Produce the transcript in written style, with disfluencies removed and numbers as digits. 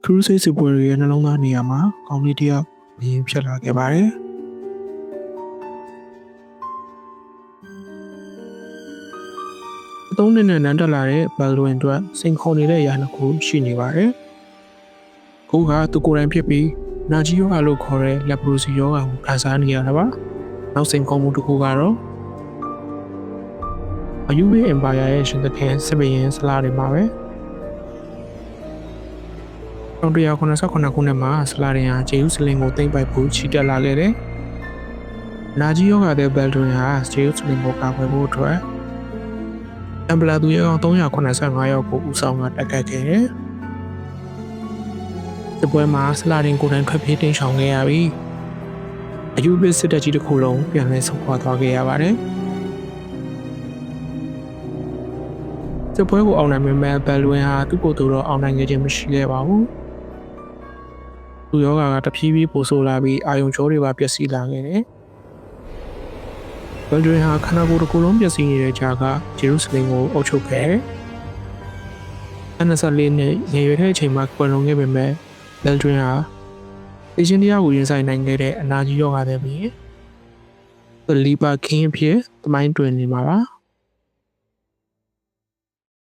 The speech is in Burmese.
ခရူးစိတ်စစ်ပွဲတွေရဲ့နှလုံးသားနေရာမှာကောင်းလေးတစ်ယောက်မြင်ဖြစ်လာခဲ့ပါတယ်။သုံးနှစ်နဲ့နန်းတက်လာတဲ့ဘယ်လွင်အတွက်စိန်ခေါ်နေတဲ့အရာတစ်ခုရှိနေပါတယ်။ခုကသူကိုယ်တိုင်ဖြစ်ပြီးနာကြီးယောဂလို့ခေါ်တဲ့လက်ပရိုစီယောဂကိုခံစားနေရတာပါ။နောက်စိန်ခေါ်မှုတစ်ခုကတော့အယူဘေးအင်ပါယာရဲ့ရှင်သခင်စစ်ဘရင်ဆလာတွေမှာပဲ1989ခုနှစ်မှာဆလာရင်ဟာဂျေရုဆလင်ကိုသိမ်းပိုက်ဖို့ချီတက်လာခဲ့တယ်။နာကြီးယောဂတဲ့ဘယ်ဒရင်ဟာဂျေရုဆလင်ကိုကာကွယ်ဖို့အတွက်အမ်ဘလာသူရဲကောင်385ယောက်ကိုဦးဆောင်ကတက်ခတ်ခဲ့တယ်။ဒီပွဲမှာဆလာရင်ကိုယ်တိုင်ထွက်ပြေးတိမ်းရှောင်ခဲ့ရပြီးအယူဘေးစစ်တပ်ကြီးတစ်ခုလုံးပြန်လည်ဆုတ်ခွာသွားခဲ့ရပါတယ်။စစ်ပွဲကိုအောင်နိုင်ပေမဲ့ဘယ်လွင်ဟာသူ့ကိုယ်သူတော့အောင်နိုင်ခဲ့ခြင်းမရှိခဲ့ပါဘူး။သူယောဂါကတဖြည်းဖြည်းပိုဆိုးလာပြီးအာယုံကြောတွေပါပျက်စီးလာခဲ့တယ်။ဘယ်လွင်ဟာခန္ဓာကိုယ်တစ်ခုလုံးပျက်စီးနေတဲ့ကြားကဂျေရုဆလင်ကိုအုပ်ချုပ်ခဲ့တယ်။24နှစ်ငယ်ရွယ်တဲ့အချိန်မှာကွယ်လွန်ခဲ့ပေမဲ့ဘယ်လွင်ဟာအရှင်တရားကိုရင်ဆိုင်နိုင်ခဲ့တဲ့အနာကြီးယောဂါတွေပြီးလီပါခင်းအဖြစ်သမိုင်းတွင်နေမှာပါ။